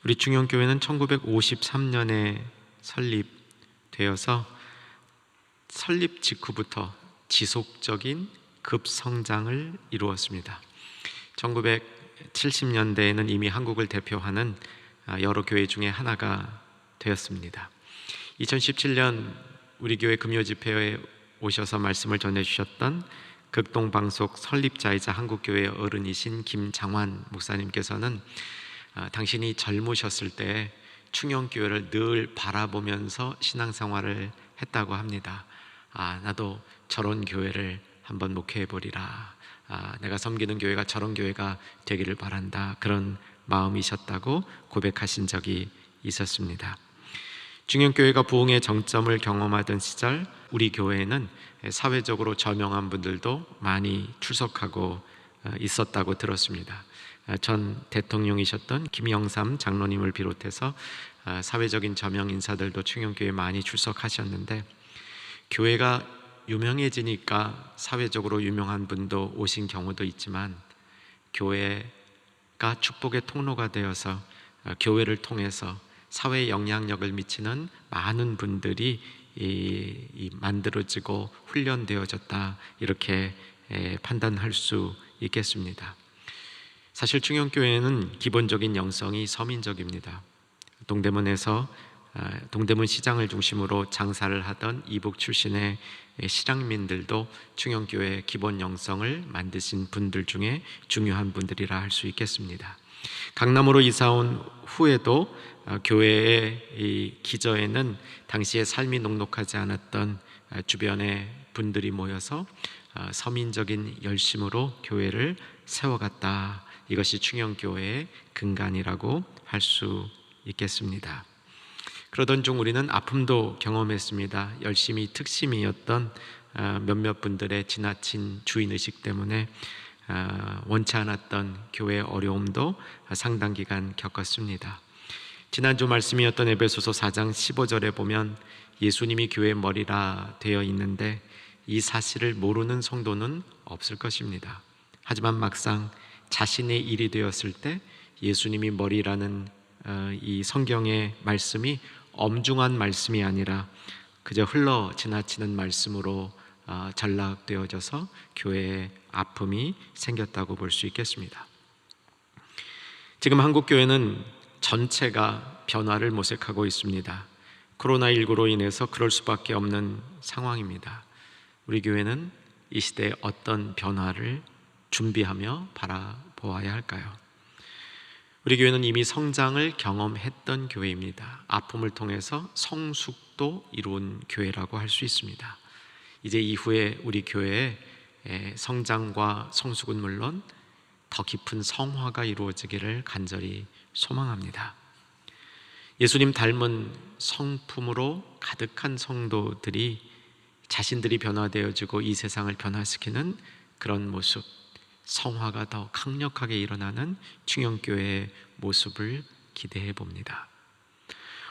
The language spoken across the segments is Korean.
우리 중형교회는 1953년에 설립되어서 설립 직후부터 지속적인 급성장을 이루었습니다. 1970년대에는 이미 한국을 대표하는 여러 교회 중에 하나가 되었습니다. 2017년 우리 교회 금요집회에 오셔서 말씀을 전해주셨던 극동방송 설립자이자 한국교회의 어른이신 김장환 목사님께서는 당신이 젊으셨을 때 충영교회를 늘 바라보면서 신앙생활을 했다고 합니다. 나도 저런 교회를 한번 목회해보리라. 내가 섬기는 교회가 저런 교회가 되기를 바란다. 그런 마음이셨다고 고백하신 적이 있었습니다. 중형교회가 부흥의 정점을 경험하던 시절 우리 교회에는 사회적으로 저명한 분들도 많이 출석하고 있었다고 들었습니다. 전 대통령이셨던 김영삼 장로님을 비롯해서 사회적인 저명 인사들도 충영교회에 많이 출석하셨는데, 교회가 유명해지니까 사회적으로 유명한 분도 오신 경우도 있지만, 교회가 축복의 통로가 되어서 교회를 통해서 사회에 영향력을 미치는 많은 분들이 만들어지고 훈련되어졌다, 이렇게 판단할 수 있겠습니다. 사실 충영교회는 기본적인 영성이 서민적입니다. 동대문 시장을 중심으로 장사를 하던 이북 출신의 실향민들도 충영교회의 기본 영성을 만드신 분들 중에 중요한 분들이라 할 수 있겠습니다. 강남으로 이사온 후에도 교회의 이 기저에는 당시에 삶이 녹록하지 않았던 주변의 분들이 모여서 서민적인 열심으로 교회를 세워갔다. 이것이 충영교회의 근간이라고 할 수 있겠습니다. 그러던 중 우리는 아픔도 경험했습니다. 열심히 특심이었던 몇몇 분들의 지나친 주인의식 때문에 원치 않았던 교회의 어려움도 상당 기간 겪었습니다. 지난주 말씀이었던 에베소서 4장 15절에 보면 예수님이 교회의 머리라 되어 있는데, 이 사실을 모르는 성도는 없을 것입니다. 하지만 막상 자신의 일이 되었을 때 예수님이 머리라는 이 성경의 말씀이 엄중한 말씀이 아니라 그저 흘러 지나치는 말씀으로 전락되어져서 교회에 아픔이 생겼다고 볼 수 있겠습니다. 지금 한국교회는 전체가 변화를 모색하고 있습니다. 코로나19로 인해서 그럴 수밖에 없는 상황입니다. 우리 교회는 이 시대에 어떤 변화를 준비하며 바라보아야 할까요? 우리 교회는 이미 성장을 경험했던 교회입니다. 아픔을 통해서 성숙도 이룬 교회라고 할 수 있습니다. 이제 이후에 우리 교회의 성장과 성숙은 물론 더 깊은 성화가 이루어지기를 간절히 소망합니다. 예수님 닮은 성품으로 가득한 성도들이 자신들이 변화되어지고 이 세상을 변화시키는 그런 모습, 성화가 더 강력하게 일어나는 충영교회의 모습을 기대해 봅니다.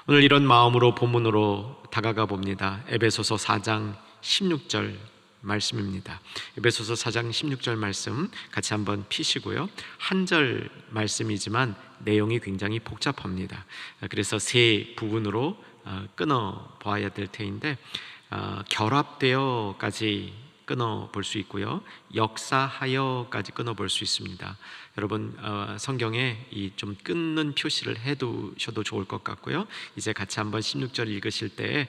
오늘 이런 마음으로 본문으로 다가가 봅니다. 에베소서 4장 16절 말씀입니다. 에베소서 4장 16절 말씀 같이 한번 피시고요. 한 절 말씀이지만 내용이 굉장히 복잡합니다. 그래서 세 부분으로 끊어 보아야 될 테인데, 결합되어까지 끊어 볼 수 있고요, 역사하여까지 끊어 볼 수 있습니다. 여러분 성경에 이 좀 끊는 표시를 해두셔도 좋을 것 같고요, 이제 같이 한번 16절 읽으실 때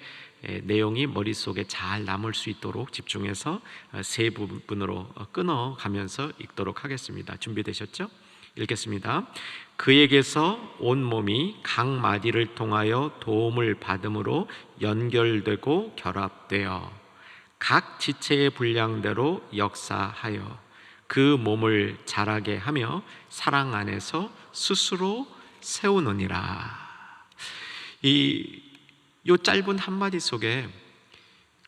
내용이 머릿속에 잘 남을 수 있도록 집중해서 세 부분으로 끊어 가면서 읽도록 하겠습니다. 준비되셨죠? 읽겠습니다. 그에게서 온 몸이 각 마디를 통하여 도움을 받음으로 연결되고 결합되어 각 지체의 분량대로 역사하여 그 몸을 자라게 하며 사랑 안에서 스스로 세우느니라. 이 짧은 한마디 속에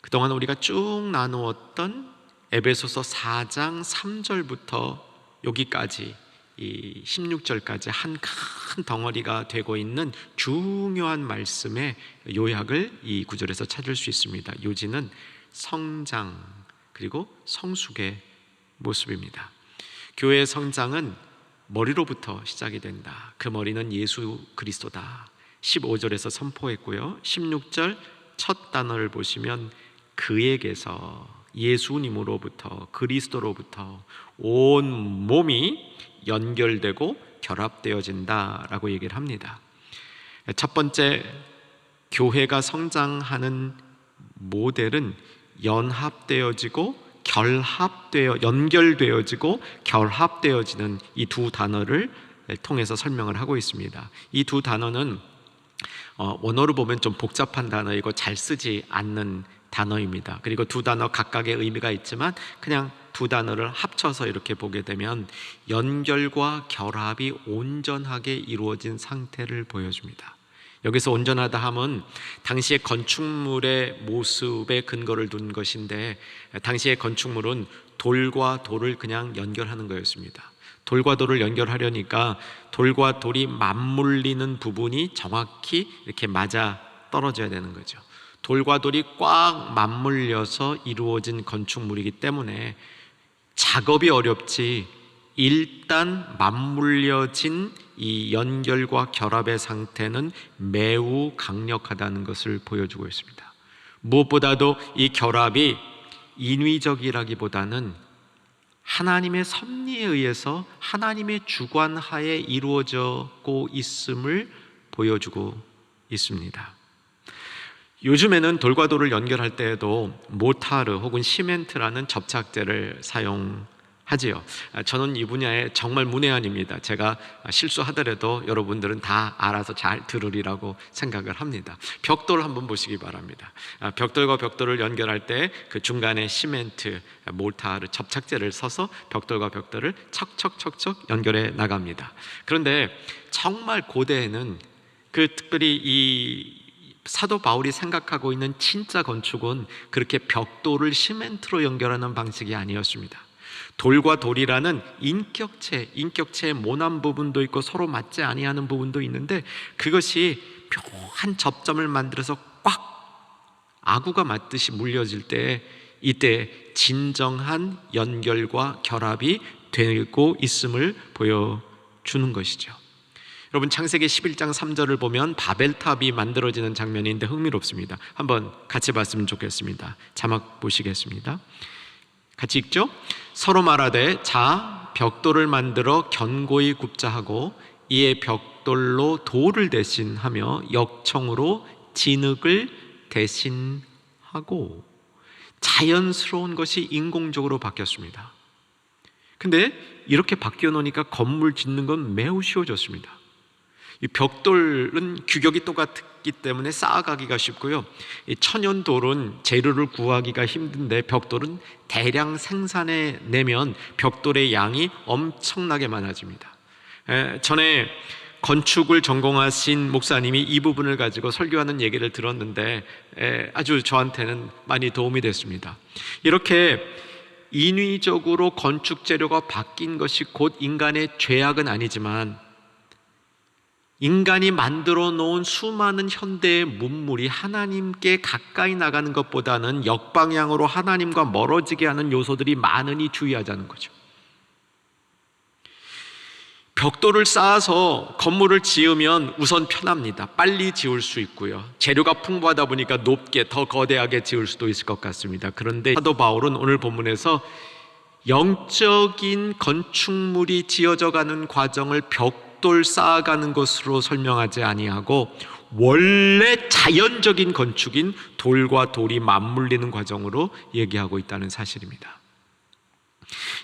그동안 우리가 쭉 나누었던 에베소서 4장 3절부터 여기까지 이 16절까지 한 큰 덩어리가 되고 있는 중요한 말씀의 요약을 이 구절에서 찾을 수 있습니다. 요지는 성장 그리고 성숙의 모습입니다. 교회의 성장은 머리로부터 시작이 된다. 그 머리는 예수 그리스도다. 15절에서 선포했고요. 16절 첫 단어를 보시면 그에게서, 예수님으로부터, 그리스도로부터 온 몸이 연결되고 결합되어진다라고 얘기를 합니다. 첫 번째, 교회가 성장하는 모델은 연결되어지고 결합되어지는 이 두 단어를 통해서 설명을 하고 있습니다. 이 두 단어는 원어로 보면 좀 복잡한 단어이고 잘 쓰지 않는 단어입니다. 그리고 두 단어 각각의 의미가 있지만 그냥 두 단어를 합쳐서 이렇게 보게 되면 연결과 결합이 온전하게 이루어진 상태를 보여줍니다. 여기서 온전하다 함은 당시의 건축물의 모습에 근거를 둔 것인데, 당시의 건축물은 돌과 돌을 그냥 연결하는 거였습니다. 돌과 돌을 연결하려니까 돌과 돌이 맞물리는 부분이 정확히 이렇게 맞아 떨어져야 되는 거죠. 돌과 돌이 꽉 맞물려서 이루어진 건축물이기 때문에 작업이 어렵지, 일단 맞물려진 이 연결과 결합의 상태는 매우 강력하다는 것을 보여주고 있습니다. 무엇보다도 이 결합이 인위적이라기보다는 하나님의 섭리에 의해서 하나님의 주관하에 이루어지고 있음을 보여주고 있습니다. 요즘에는 돌과 돌을 연결할 때에도 모타르 혹은 시멘트라는 접착제를 사용하지요. 저는 이 분야에 정말 문외한입니다. 제가 실수하더라도 여러분들은 다 알아서 잘 들으리라고 생각을 합니다. 벽돌 한번 보시기 바랍니다. 벽돌과 벽돌을 연결할 때 그 중간에 시멘트, 모타르, 접착제를 써서 벽돌과 벽돌을 척척척척 연결해 나갑니다. 그런데 정말 고대에는 특별히 이 사도 바울이 생각하고 있는 진짜 건축은 그렇게 벽돌을 시멘트로 연결하는 방식이 아니었습니다. 돌과 돌이라는 인격체의 모난 부분도 있고 서로 맞지 아니하는 부분도 있는데, 그것이 묘한 접점을 만들어서 꽉 아구가 맞듯이 물려질 때, 이때 진정한 연결과 결합이 되고 있음을 보여주는 것이죠. 여러분, 창세기 11장 3절을 보면 바벨탑이 만들어지는 장면인데 흥미롭습니다. 한번 같이 봤으면 좋겠습니다. 자막 보시겠습니다. 같이 읽죠? 서로 말하되 자 벽돌을 만들어 견고히 굽자 하고 이에 벽돌로 돌을 대신하며 역청으로 진흙을 대신하고. 자연스러운 것이 인공적으로 바뀌었습니다. 근데 이렇게 바뀌어 놓으니까 건물 짓는 건 매우 쉬워졌습니다. 이 벽돌은 규격이 똑같기 때문에 쌓아가기가 쉽고요. 이 천연돌은 재료를 구하기가 힘든데 벽돌은 대량 생산해 내면 벽돌의 양이 엄청나게 많아집니다. 전에 건축을 전공하신 목사님이 이 부분을 가지고 설교하는 얘기를 들었는데 아주 저한테는 많이 도움이 됐습니다. 이렇게 인위적으로 건축 재료가 바뀐 것이 곧 인간의 죄악은 아니지만, 인간이 만들어 놓은 수많은 현대의 문물이 하나님께 가까이 나가는 것보다는 역방향으로 하나님과 멀어지게 하는 요소들이 많으니 주의하자는 거죠. 벽돌을 쌓아서 건물을 지으면 우선 편합니다. 빨리 지을 수 있고요. 재료가 풍부하다 보니까 높게 더 거대하게 지을 수도 있을 것 같습니다. 그런데 사도 바울은 오늘 본문에서 영적인 건축물이 지어져 가는 과정을 벽돌 쌓아가는 것으로 설명하지 아니하고 원래 자연적인 건축인 돌과 돌이 맞물리는 과정으로 얘기하고 있다는 사실입니다.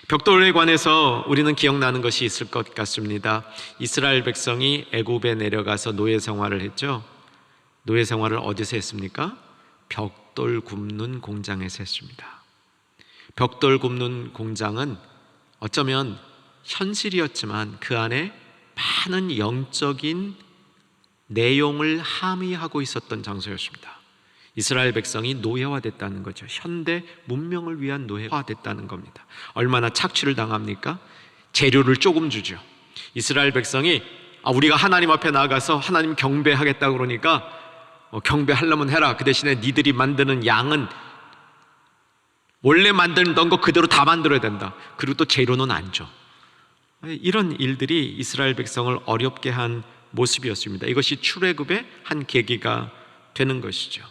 벽돌에 관해서 우리는 기억나는 것이 있을 것 같습니다. 이스라엘 백성이 애굽에 내려가서 노예 생활을 했죠. 노예 생활을 어디서 했습니까? 벽돌 굽는 공장에서 했습니다. 벽돌 굽는 공장은 어쩌면 현실이었지만 그 안에 많은 영적인 내용을 함의하고 있었던 장소였습니다. 이스라엘 백성이 노예화됐다는 거죠. 현대 문명을 위한 노예화됐다는 겁니다. 얼마나 착취를 당합니까? 재료를 조금 주죠. 이스라엘 백성이 우리가 하나님 앞에 나아가서 하나님 경배하겠다 그러니까 경배하려면 해라. 그 대신에 니들이 만드는 양은 원래 만들던 거 그대로 다 만들어야 된다. 그리고 또 재료는 안 줘. 이런 일들이 이스라엘 백성을 어렵게 한 모습이었습니다. 이것이 출애굽의 한 계기가 되는 것이죠.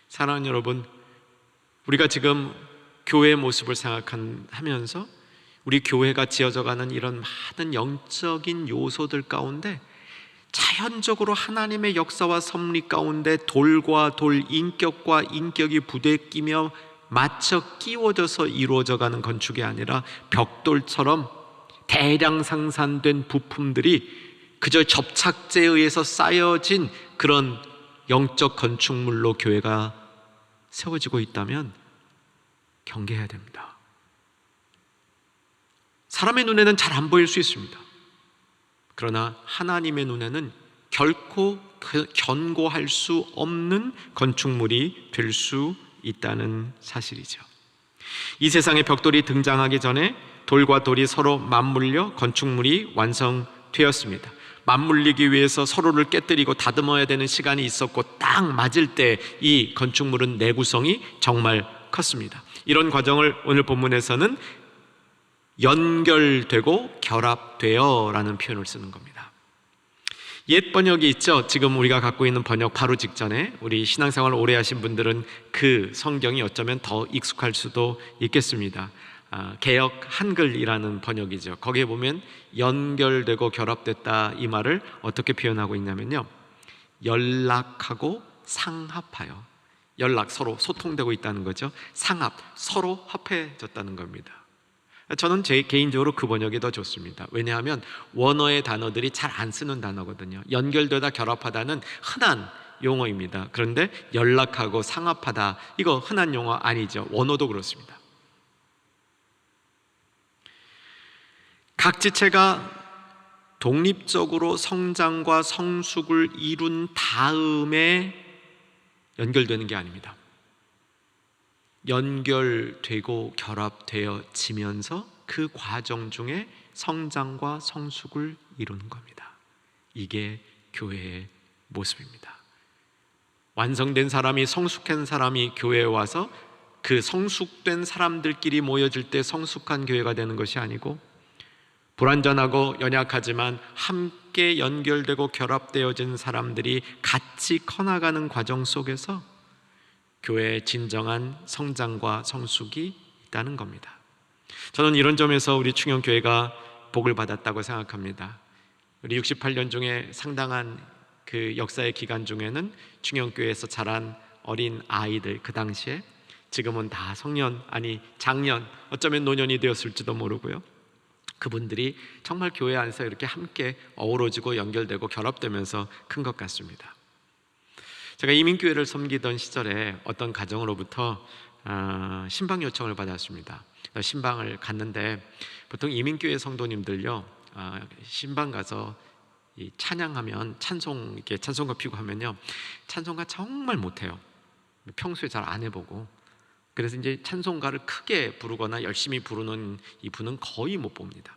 사랑하는 여러분, 우리가 지금 교회의 모습을 생각하면서 우리 교회가 지어져가는 이런 많은 영적인 요소들 가운데 자연적으로 하나님의 역사와 섭리 가운데 돌과 돌, 인격과 인격이 부대끼며 맞춰 끼워져서 이루어져가는 건축이 아니라 벽돌처럼 대량 생산된 부품들이 그저 접착제에 의해서 쌓여진 그런 영적 건축물로 교회가 세워지고 있다면 경계해야 됩니다. 사람의 눈에는 잘 안 보일 수 있습니다. 그러나 하나님의 눈에는 결코 견고할 수 없는 건축물이 될 수 있다는 사실이죠. 이 세상에 벽돌이 등장하기 전에 돌과 돌이 서로 맞물려 건축물이 완성되었습니다. 맞물리기 위해서 서로를 깨뜨리고 다듬어야 되는 시간이 있었고 딱 맞을 때 이 건축물은 내구성이 정말 컸습니다. 이런 과정을 오늘 본문에서는 연결되고 결합되어 라는 표현을 쓰는 겁니다. 옛 번역이 있죠. 지금 우리가 갖고 있는 번역 바로 직전에 우리 신앙생활 오래 하신 분들은 그 성경이 어쩌면 더 익숙할 수도 있겠습니다. 개역 한글이라는 번역이죠. 거기에 보면 연결되고 결합됐다 이 말을 어떻게 표현하고 있냐면요, 연락하고 상합하여, 연락, 서로 소통되고 있다는 거죠. 상합, 서로 합해졌다는 겁니다. 저는 제 개인적으로 그 번역이 더 좋습니다. 왜냐하면 원어의 단어들이 잘 안 쓰는 단어거든요. 연결되다 결합하다는 흔한 용어입니다. 그런데 연락하고 상합하다, 이거 흔한 용어 아니죠. 원어도 그렇습니다. 각 지체가 독립적으로 성장과 성숙을 이룬 다음에 연결되는 게 아닙니다. 연결되고 결합되어지면서 그 과정 중에 성장과 성숙을 이루는 겁니다. 이게 교회의 모습입니다. 완성된 사람이, 성숙한 사람이 교회에 와서 그 성숙된 사람들끼리 모여질 때 성숙한 교회가 되는 것이 아니고, 불완전하고 연약하지만 함께 연결되고 결합되어진 사람들이 같이 커나가는 과정 속에서 교회의 진정한 성장과 성숙이 있다는 겁니다. 저는 이런 점에서 우리 충영교회가 복을 받았다고 생각합니다. 우리 68년 중에 상당한 그 역사의 기간 중에는 충영교회에서 자란 어린 아이들, 그 당시에, 지금은 다 성년, 아니 장년, 어쩌면 노년이 되었을지도 모르고요, 그분들이 정말 교회 안에서 이렇게 함께 어우러지고 연결되고 결합되면서 큰 것 같습니다. 제가 이민교회를 섬기던 시절에 어떤 가정으로부터 신방 요청을 받았습니다. 신방을 갔는데, 보통 이민교회 성도님들요, 신방 가서 이 찬양하면, 찬송, 이렇게 찬송가 피고 하면요, 찬송가 정말 못해요. 평소에 잘 안 해보고. 그래서 이제 찬송가를 크게 부르거나 열심히 부르는 이 분은 거의 못 봅니다.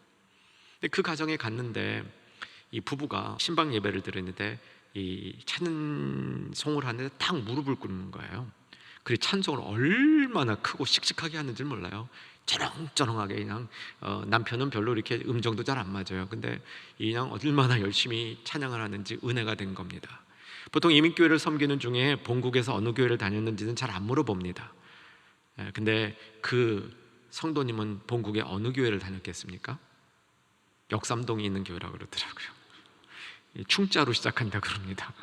근데 그 가정에 갔는데 이 부부가 신방 예배를 드렸는데 이 찬송을 하는데 딱 무릎을 꿇는 거예요. 그리고 찬송을 얼마나 크고 씩씩하게 하는지 몰라요. 쩌렁쩌렁하게 그냥, 남편은 별로 이렇게 음정도 잘 안 맞아요. 근데 그냥 얼마나 열심히 찬양을 하는지 은혜가 된 겁니다. 보통 이민교회를 섬기는 중에 본국에서 어느 교회를 다녔는지는 잘 안 물어봅니다. 근데 그 성도님은 본국에 어느 교회를 다녔겠습니까? 역삼동에 있는 교회라고 그러더라고요. 충자로 시작한다 그럽니다.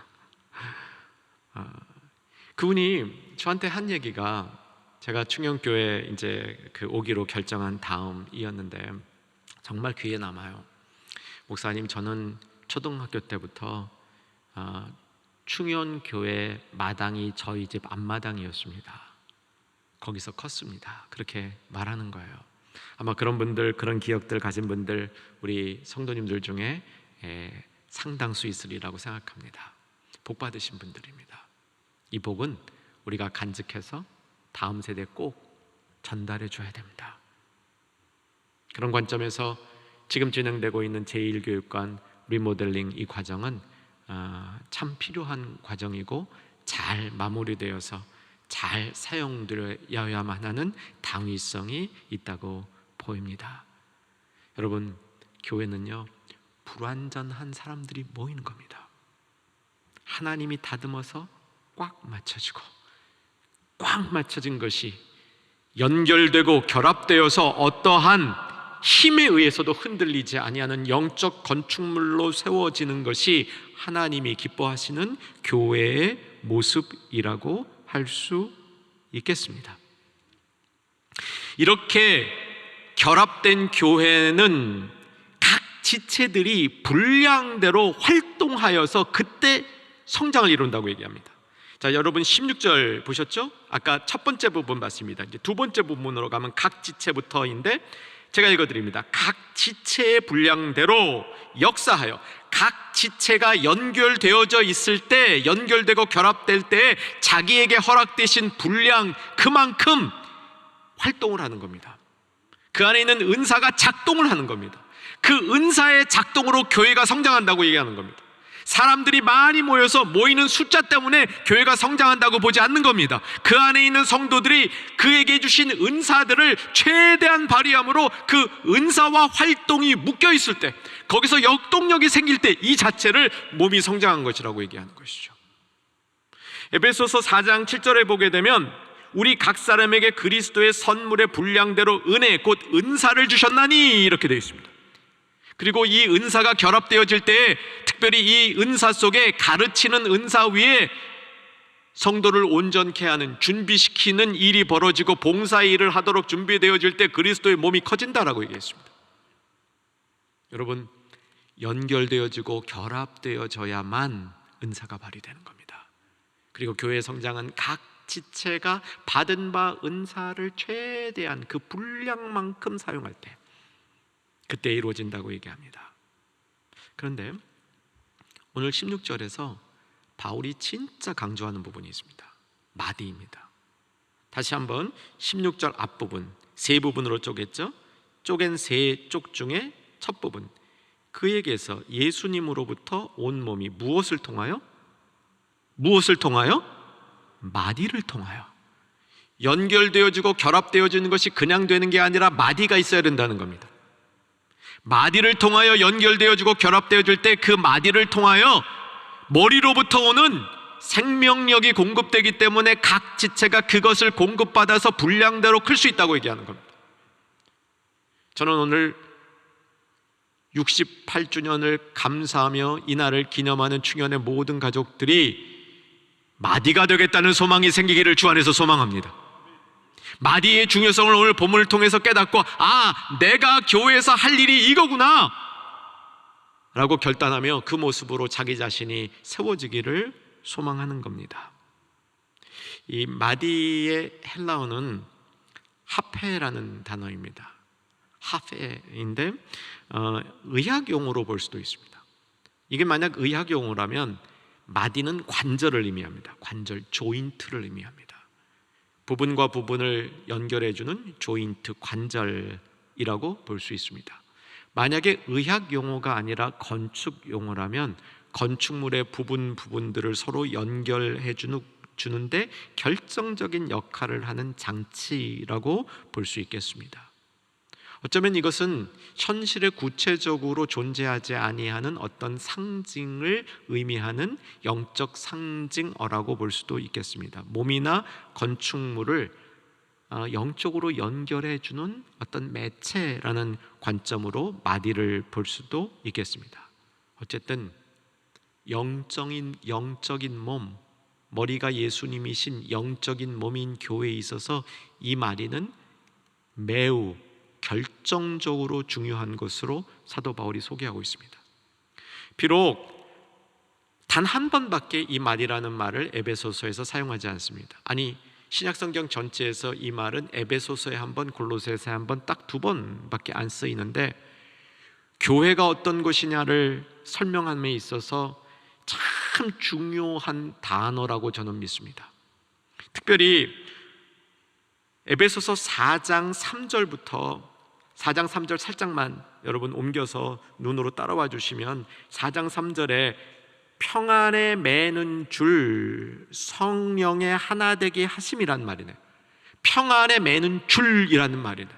그분이 저한테 한 얘기가, 제가 충영교회 이제 그 오기로 결정한 다음이었는데 정말 귀에 남아요. 목사님, 저는 초등학교 때부터 충현교회 마당이 저희 집 앞마당이었습니다. 거기서 컸습니다. 그렇게 말하는 거예요. 아마 그런 분들, 그런 기억들 가진 분들, 우리 성도님들 중에 상당수 있으리라고 생각합니다. 복 받으신 분들입니다. 이 복은 우리가 간직해서 다음 세대에 꼭 전달해 줘야 됩니다. 그런 관점에서 지금 진행되고 있는 제1교육관 리모델링 이 과정은 참 필요한 과정이고, 잘 마무리되어서 잘 사용되어야만 하는 당위성이 있다고 보입니다. 여러분, 교회는요, 불완전한 사람들이 모이는 겁니다. 하나님이 다듬어서 꽉 맞춰지고, 꽉 맞춰진 것이 연결되고 결합되어서 어떠한 힘에 의해서도 흔들리지 아니하는 영적 건축물로 세워지는 것이 하나님이 기뻐하시는 교회의 모습이라고 할 수 있겠습니다. 이렇게 결합된 교회는 각 지체들이 분량대로 활동하여서 그때 성장을 이룬다고 얘기합니다. 자, 여러분 16절 보셨죠? 아까 첫 번째 부분 봤습니다. 이제 두 번째 부분으로 가면 각 지체부터인데 제가 읽어드립니다. 각 지체의 분량대로 역사하여, 각 지체가 연결되어져 있을 때, 연결되고 결합될 때 자기에게 허락되신 분량 그만큼 활동을 하는 겁니다. 그 안에 있는 은사가 작동을 하는 겁니다. 그 은사의 작동으로 교회가 성장한다고 얘기하는 겁니다. 사람들이 많이 모여서 모이는 숫자 때문에 교회가 성장한다고 보지 않는 겁니다. 그 안에 있는 성도들이 그에게 주신 은사들을 최대한 발휘함으로 그 은사와 활동이 묶여 있을 때, 거기서 역동력이 생길 때 이 자체를 몸이 성장한 것이라고 얘기하는 것이죠. 에베소서 4장 7절에 보게 되면 우리 각 사람에게 그리스도의 선물의 분량대로 은혜 곧 은사를 주셨나니 이렇게 되어 있습니다. 그리고 이 은사가 결합되어질 때 특별히 이 은사 속에 가르치는 은사 위에 성도를 온전케 하는, 준비시키는 일이 벌어지고 봉사의 일을 하도록 준비되어질 때 그리스도의 몸이 커진다라고 얘기했습니다. 여러분, 연결되어지고 결합되어져야만 은사가 발휘되는 겁니다. 그리고 교회의 성장은 각 지체가 받은 바 은사를 최대한 그 분량만큼 사용할 때 그때 이루어진다고 얘기합니다. 그런데 오늘 16절에서 바울이 진짜 강조하는 부분이 있습니다. 마디입니다. 다시 한번 16절 앞부분 세 부분으로 쪼갰죠? 쪼갠 세 쪽 중에 첫 부분, 그에게서 예수님으로부터 온 몸이 무엇을 통하여? 무엇을 통하여? 마디를 통하여. 연결되어지고 결합되어지는 것이 그냥 되는 게 아니라 마디가 있어야 된다는 겁니다. 마디를 통하여 연결되어지고 결합되어질 때 그 마디를 통하여 머리로부터 오는 생명력이 공급되기 때문에 각 지체가 그것을 공급받아서 분량대로 클 수 있다고 얘기하는 겁니다. 저는 오늘 68주년을 감사하며 이날을 기념하는 충현의 모든 가족들이 마디가 되겠다는 소망이 생기기를 주 안에서 소망합니다. 마디의 중요성을 오늘 본문을 통해서 깨닫고, 아, 내가 교회에서 할 일이 이거구나 라고 결단하며 그 모습으로 자기 자신이 세워지기를 소망하는 겁니다. 이 마디의 헬라어는 하페라는 단어입니다. 하페인데 의학용어로 볼 수도 있습니다. 이게 만약 의학용어라면 마디는 관절을 의미합니다. 관절, 조인트를 의미합니다. 부분과 부분을 연결해주는 조인트, 관절이라고 볼 수 있습니다. 만약에 의학용어가 아니라 건축용어라면 건축물의 부분들을 서로 연결해 주는데 결정적인 역할을 하는 장치라고 볼 수 있겠습니다. 어쩌면 이것은 현실에 구체적으로 존재하지 아니하는 어떤 상징을 의미하는 영적 상징어라고 볼 수도 있겠습니다. 몸이나 건축물을 영적으로 연결해 주는 어떤 매체라는 관점으로 마디를 볼 수도 있겠습니다. 어쨌든 영적인 몸, 머리가 예수님이신 영적인 몸인 교회에 있어서 이 마디는 매우 결정적으로 중요한 것으로 사도 바울이 소개하고 있습니다. 비록 단 한 번밖에 이 말이라는 말을 에베소서에서 사용하지 않습니다. 아니, 신약성경 전체에서 이 말은 에베소서에 한 번, 골로새서에 한 번, 딱 두 번밖에 안 쓰이는데 교회가 어떤 것이냐를 설명함에 있어서 참 중요한 단어라고 저는 믿습니다. 특별히 에베소서 4장 3절부터 4장 3절 살짝만 여러분 옮겨서 눈으로 따라와 주시면 4장 3절에 평안에 매는 줄 성령의 하나 되게 하심이란 말이네. 평안에 매는 줄이라는 말이네.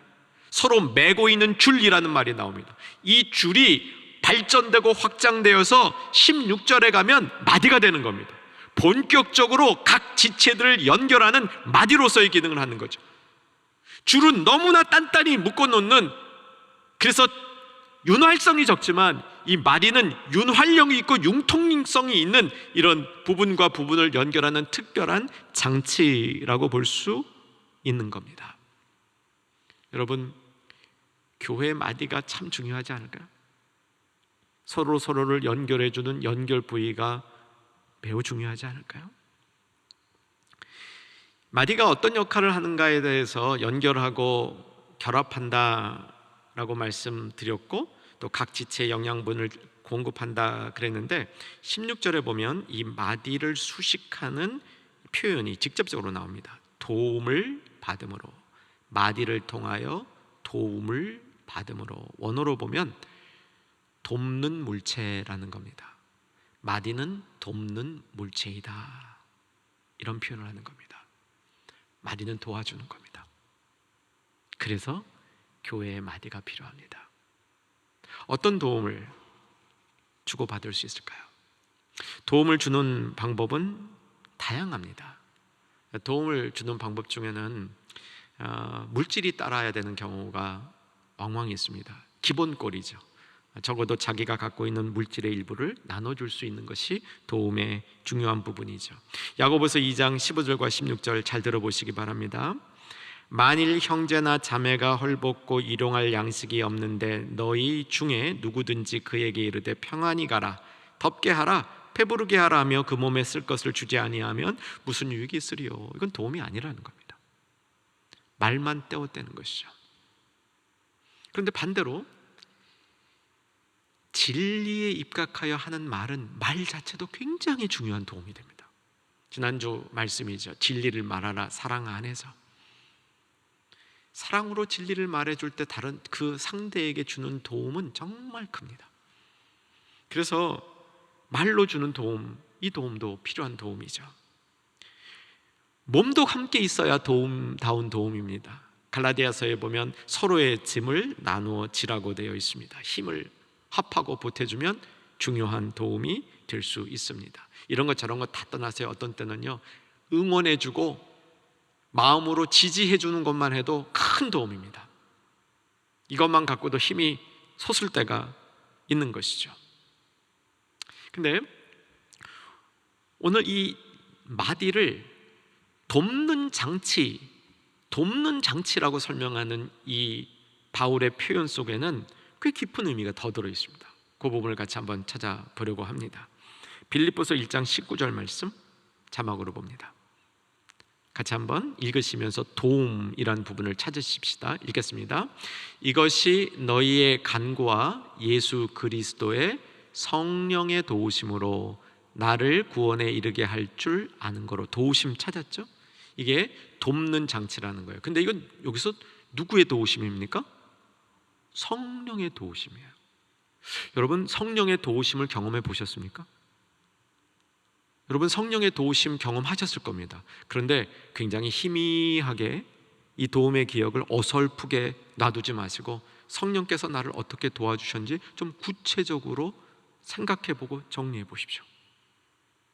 서로 매고 있는 줄이라는 말이 나옵니다. 이 줄이 발전되고 확장되어서 16절에 가면 마디가 되는 겁니다. 본격적으로 각 지체들을 연결하는 마디로서의 기능을 하는 거죠. 줄은 너무나 단단히 묶어놓는, 그래서 윤활성이 적지만 이 마디는 윤활력이 있고 융통성이 있는 이런 부분과 부분을 연결하는 특별한 장치라고 볼 수 있는 겁니다. 여러분, 교회 마디가 참 중요하지 않을까요? 서로를 연결해주는 연결 부위가 매우 중요하지 않을까요? 마디가 어떤 역할을 하는가에 대해서 연결하고 결합한다라고 말씀드렸고, 또 각 지체의 영양분을 공급한다 그랬는데 16절에 보면 이 마디를 수식하는 표현이 직접적으로 나옵니다. 도움을 받음으로, 마디를 통하여 도움을 받음으로. 원어로 보면 돕는 물체라는 겁니다. 마디는 돕는 물체이다, 이런 표현을 하는 겁니다. 마디는 도와주는 겁니다. 그래서 교회의 마디가 필요합니다. 어떤 도움을 주고받을 수 있을까요? 도움을 주는 방법은 다양합니다. 도움을 주는 방법 중에는 물질이 따라야 되는 경우가 왕왕 있습니다. 기본꼴이죠. 적어도 자기가 갖고 있는 물질의 일부를 나눠줄 수 있는 것이 도움의 중요한 부분이죠. 야고보서 2장 15절과 16절 잘 들어보시기 바랍니다. 만일 형제나 자매가 헐벗고 일용할 양식이 없는데 너희 중에 누구든지 그에게 이르되 평안히 가라, 덥게 하라, 배부르게 하라 하며 그 몸에 쓸 것을 주지 아니하면 무슨 유익이 있으리요? 이건 도움이 아니라는 겁니다. 말만 떼어떼는 것이죠. 그런데 반대로 진리에 입각하여 하는 말은 말 자체도 굉장히 중요한 도움이 됩니다. 지난주 말씀이죠. 진리를 말하라, 사랑 안에서. 사랑으로 진리를 말해줄 때 다른 그 상대에게 주는 도움은 정말 큽니다. 그래서 말로 주는 도움, 이 도움도 필요한 도움이죠. 몸도 함께 있어야 도움다운 도움입니다. 갈라디아서에 보면 서로의 짐을 나누어 지라고 되어 있습니다. 힘을 합하고 보태주면 중요한 도움이 될 수 있습니다. 이런 것 저런 것 다 떠나서요, 어떤 때는요 응원해주고 마음으로 지지해주는 것만 해도 큰 도움입니다. 이것만 갖고도 힘이 솟을 때가 있는 것이죠. 근데 오늘 이 마디를 돕는 장치라고 설명하는 이 바울의 표현 속에는 꽤 깊은 의미가 더 들어 있습니다. 그 부분을 같이 한번 찾아보려고 합니다. 빌립보서 1장 19절 말씀 자막으로 봅니다. 같이 한번 읽으시면서 도움이라는 부분을 찾으십시다. 읽겠습니다. 이것이 너희의 간구와 예수 그리스도의 성령의 도우심으로 나를 구원에 이르게 할 줄 아는 거로. 도우심 찾았죠? 이게 돕는 장치라는 거예요. 근데 이건 여기서 누구의 도우심입니까? 성령의 도우심이에요. 여러분, 성령의 도우심을 경험해 보셨습니까? 여러분, 성령의 도우심 경험하셨을 겁니다. 그런데 굉장히 희미하게 이 도움의 기억을 어설프게 놔두지 마시고 성령께서 나를 어떻게 도와주셨는지 좀 구체적으로 생각해보고 정리해 보십시오.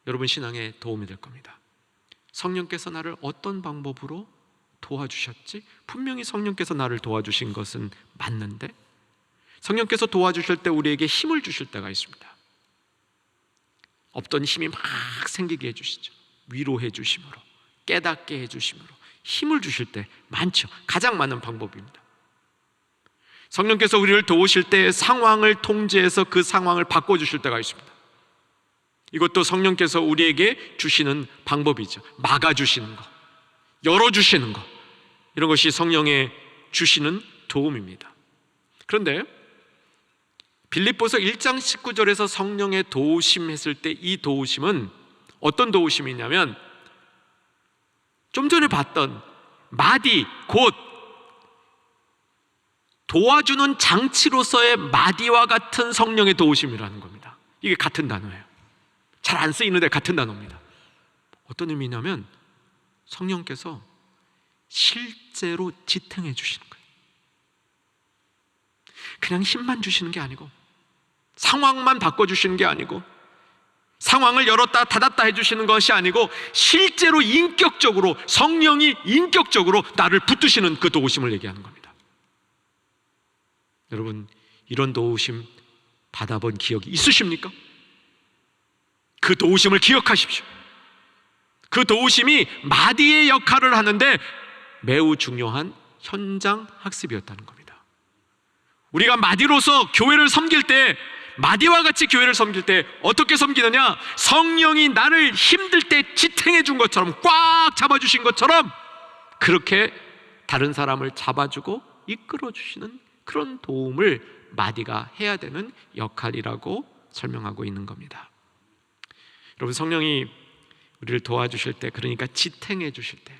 여러분 신앙에 도움이 될 겁니다. 성령께서 나를 어떤 방법으로 도와주셨지? 분명히 성령께서 나를 도와주신 것은 맞는데 성령께서 도와주실 때 우리에게 힘을 주실 때가 있습니다. 없던 힘이 막 생기게 해주시죠. 위로해 주심으로, 깨닫게 해주심으로 힘을 주실 때 많죠. 가장 많은 방법입니다. 성령께서 우리를 도우실 때 상황을 통제해서 그 상황을 바꿔주실 때가 있습니다. 이것도 성령께서 우리에게 주시는 방법이죠. 막아주시는 거, 열어주시는 거, 이런 것이 성령의 주시는 도움입니다. 그런데 빌립보서 1장 19절에서 성령의 도우심 했을 때 이 도우심은 어떤 도우심이냐면 좀 전에 봤던 마디, 곧 도와주는 장치로서의 마디와 같은 성령의 도우심이라는 겁니다. 이게 같은 단어예요. 잘 안 쓰이는데 같은 단어입니다. 어떤 의미냐면 성령께서 실제로 지탱해 주시는 거예요. 그냥 힘만 주시는 게 아니고, 상황만 바꿔주시는 게 아니고, 상황을 열었다 닫았다 해주시는 것이 아니고, 실제로 인격적으로, 성령이 인격적으로 나를 붙드시는 그 도우심을 얘기하는 겁니다. 여러분, 이런 도우심 받아본 기억이 있으십니까? 그 도우심을 기억하십시오. 그 도우심이 마디의 역할을 하는데 매우 중요한 현장 학습이었다는 겁니다. 우리가 마디로서 교회를 섬길 때, 마디와 같이 교회를 섬길 때 어떻게 섬기느냐? 성령이 나를 힘들 때 지탱해 준 것처럼, 꽉 잡아주신 것처럼 그렇게 다른 사람을 잡아주고 이끌어 주시는 그런 도움을 마디가 해야 되는 역할이라고 설명하고 있는 겁니다. 여러분, 성령이 우리를 도와주실 때, 그러니까 지탱해 주실 때,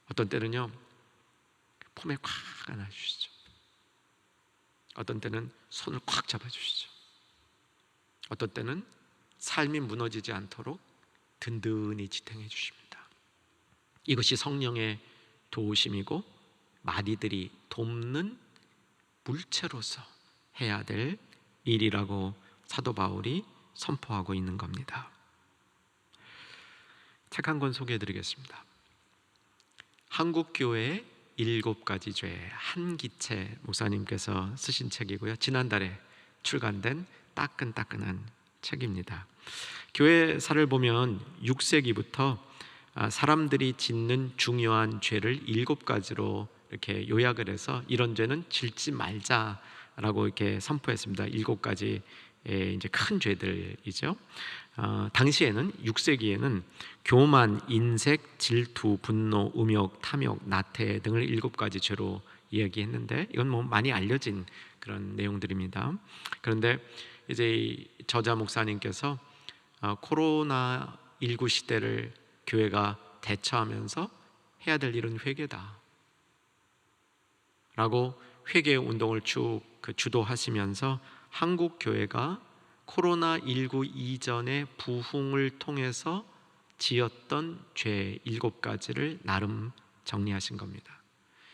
어떤 때는요 폼에 꽉 안아주시죠. 어떤 때는 손을 꽉 잡아주시죠. 어떤 때는 삶이 무너지지 않도록 든든히 지탱해 주십니다. 이것이 성령의 도우심이고, 마디들이 돕는 물체로서 해야 될 일이라고 사도 바울이 선포하고 있는 겁니다. 책 한 권 소개해 드리겠습니다. 한국교회의 7가지 죄, 한기채 목사님께서 쓰신 책이고요, 지난달에 출간된 따끈따끈한 책입니다. 교회사를 보면 6세기부터 사람들이 짓는 중요한 죄를 7가지로 이렇게 요약을 해서, 이런 죄는 짓지 말자라고 이렇게 선포했습니다. 7가지 이제 큰 죄들이죠. 당시에는 6세기에는 교만, 인색, 질투, 분노, 음욕, 탐욕, 나태 등을 7가지 죄로 이야기했는데, 이건 뭐 많이 알려진 그런 내용들입니다. 그런데 이제 이 저자 목사님께서 코로나19 시대를 교회가 대처하면서 해야 될 일은 회개다 라고 회개 운동을 쭉 주도하시면서, 한국 교회가 코로나19 이전의 부흥을 통해서 지었던 죄 7가지를 나름 정리하신 겁니다.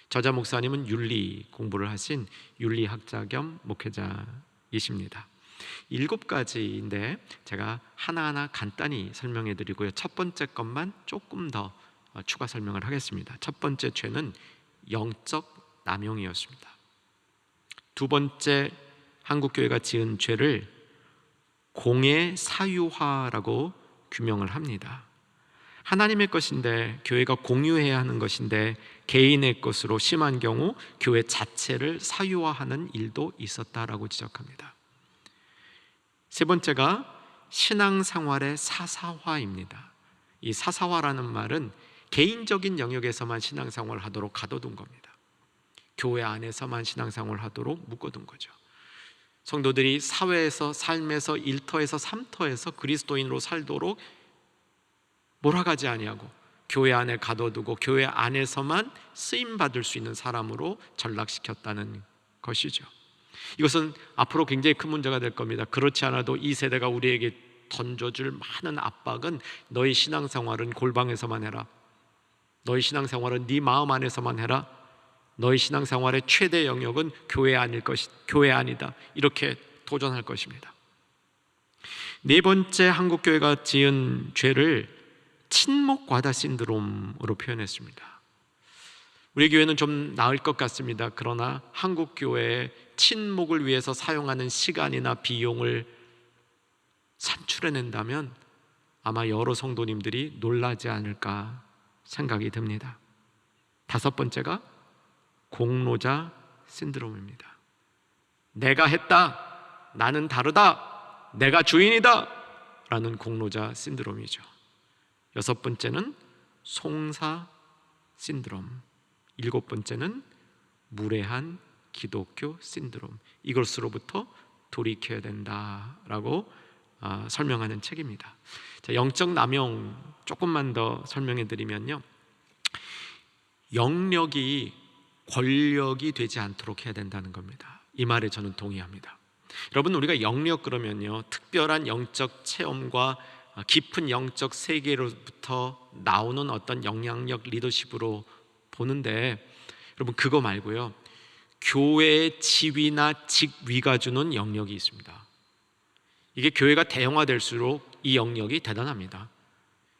저자 목사님은 윤리 공부를 하신 윤리학자 겸 목회자이십니다. 7가지인데 제가 하나하나 간단히 설명해 드리고요, 첫 번째 것만 조금 더 추가 설명을 하겠습니다. 첫 번째 죄는 영적 남용이었습니다. 두 번째, 한국교회가 지은 죄를 공예 사유화라고 규명을 합니다. 하나님의 것인데, 교회가 공유해야 하는 것인데 개인의 것으로 심한 경우 교회 자체를 사유화하는 일도 있었다라고 지적합니다. 세 번째가 신앙생활의 사사화입니다. 이 사사화라는 말은 개인적인 영역에서만 신앙생활을 하도록 가둬둔 겁니다. 교회 안에서만 신앙생활을 하도록 묶어둔 거죠. 성도들이 사회에서, 삶에서, 일터에서, 삼터에서 그리스도인으로 살도록 몰아가지 아니하고 교회 안에 가둬두고 교회 안에서만 쓰임받을 수 있는 사람으로 전락시켰다는 것이죠. 이것은 앞으로 굉장히 큰 문제가 될 겁니다. 그렇지 않아도 이 세대가 우리에게 던져줄 많은 압박은, 너희 신앙생활은 골방에서만 해라, 너희 신앙생활은 네 마음 안에서만 해라, 너희 신앙생활의 최대 영역은 교회 아니다, 이렇게 도전할 것입니다. 네 번째, 한국교회가 지은 죄를 친목과다 신드롬으로 표현했습니다. 우리 교회는 좀 나을 것 같습니다. 그러나 한국교회의 친목을 위해서 사용하는 시간이나 비용을 산출해낸다면 아마 여러 성도님들이 놀라지 않을까 생각이 듭니다. 다섯 번째가 공로자 신드롬입니다. 내가 했다, 나는 다르다, 내가 주인이다 라는 공로자 신드롬이죠. 여섯 번째는 송사 신드롬, 일곱 번째는 무례한 기독교 신드롬, 이것으로부터 돌이켜야 된다라고 설명하는 책입니다. 자, 영적 남용 조금만 더 설명해 드리면요, 영력이 권력이 되지 않도록 해야 된다는 겁니다. 이 말에 저는 동의합니다. 여러분, 우리가 영력 그러면요, 특별한 영적 체험과 깊은 영적 세계로부터 나오는 어떤 영향력, 리더십으로 보는데, 여러분 그거 말고요, 교회의 지위나 직위가 주는 영역이 있습니다. 이게 교회가 대형화될수록 이 영역이 대단합니다.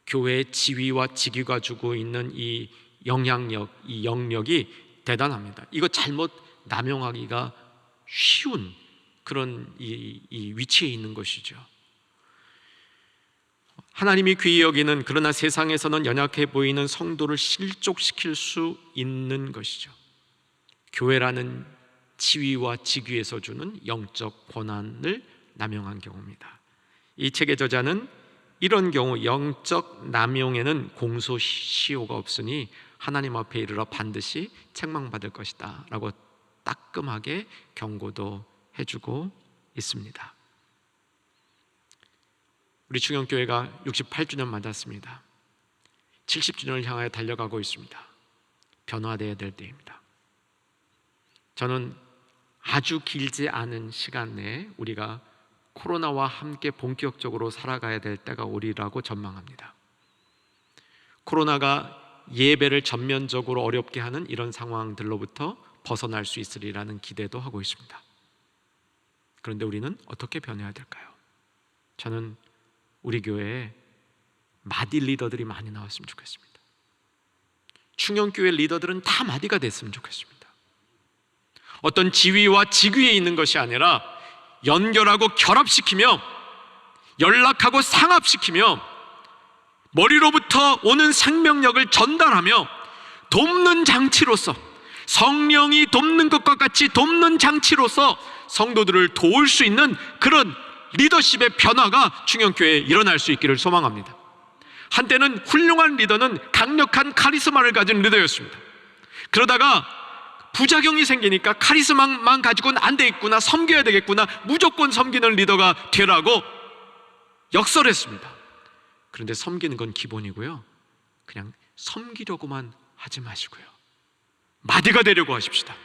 교회의 지위와 직위가 주고 있는 이 영향력, 이 영역이 대단합니다. 이거 잘못 남용하기가 쉬운 그런 이 위치에 있는 것이죠. 하나님이 귀히 여기는, 그러나 세상에서는 연약해 보이는 성도를 실족시킬 수 있는 것이죠. 교회라는 지위와 직위에서 주는 영적 권한을 남용한 경우입니다. 이 책의 저자는 이런 경우 영적 남용에는 공소시효가 없으니 하나님 앞에 이르러 반드시 책망받을 것이다 라고 따끔하게 경고도 해주고 있습니다. 우리 충영교회가 68주년 맞았습니다. 70주년을 향하여 달려가고 있습니다. 변화되어야 될 때입니다. 저는 아주 길지 않은 시간 내에 우리가 코로나와 함께 본격적으로 살아가야 될 때가 오리라고 전망합니다. 코로나가 예배를 전면적으로 어렵게 하는 이런 상황들로부터 벗어날 수 있으리라는 기대도 하고 있습니다. 그런데 우리는 어떻게 변해야 될까요? 저는 우리 교회에 마디 리더들이 많이 나왔으면 좋겠습니다. 충영교회 리더들은 다 마디가 됐으면 좋겠습니다. 어떤 지위와 직위에 있는 것이 아니라 연결하고 결합시키며 연락하고 상합시키며 머리로부터 오는 생명력을 전달하며 돕는 장치로서, 성령이 돕는 것과 같이 돕는 장치로서 성도들을 도울 수 있는 그런 리더십의 변화가 충영교회에 일어날 수 있기를 소망합니다. 한때는 훌륭한 리더는 강력한 카리스마를 가진 리더였습니다. 그러다가 부작용이 생기니까 카리스마만 가지고는 안 되겠구나, 섬겨야 되겠구나, 무조건 섬기는 리더가 되라고 역설했습니다. 그런데 섬기는 건 기본이고요, 그냥 섬기려고만 하지 마시고요, 마디가 되려고 하십시다.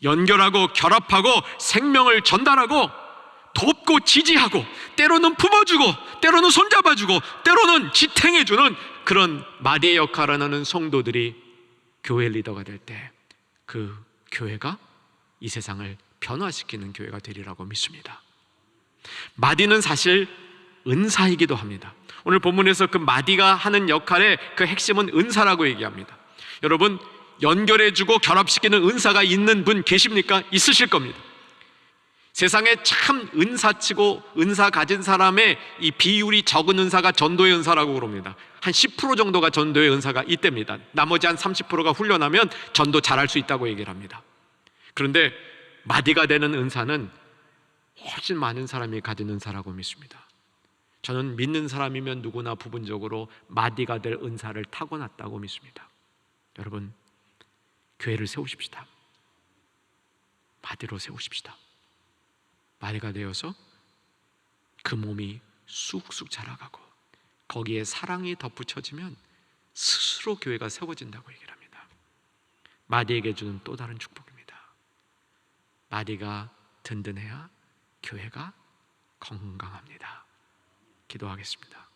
연결하고 결합하고 생명을 전달하고 돕고 지지하고 때로는 품어주고 때로는 손잡아주고 때로는 지탱해주는 그런 마디의 역할을 하는 성도들이 교회 리더가 될 때 그 교회가 이 세상을 변화시키는 교회가 되리라고 믿습니다. 마디는 사실 은사이기도 합니다. 오늘 본문에서 그 마디가 하는 역할의 그 핵심은 은사라고 얘기합니다. 여러분, 연결해주고 결합시키는 은사가 있는 분 계십니까? 있으실 겁니다. 세상에 참 은사치고 은사 가진 사람의 이 비율이 적은 은사가 전도의 은사라고 그럽니다. 한 10% 정도가 전도의 은사가 이때입니다. 나머지 한 30%가 훈련하면 전도 잘할 수 있다고 얘기를 합니다. 그런데 마디가 되는 은사는 훨씬 많은 사람이 가진 은사라고 믿습니다. 저는 믿는 사람이면 누구나 부분적으로 마디가 될 은사를 타고났다고 믿습니다. 여러분, 교회를 세우십시다. 마디로 세우십시다. 마디가 되어서 그 몸이 쑥쑥 자라가고 거기에 사랑이 덧붙여지면 스스로 교회가 세워진다고 얘기를 합니다. 마디에게 주는 또 다른 축복입니다. 마디가 든든해야 교회가 건강합니다. 기도하겠습니다.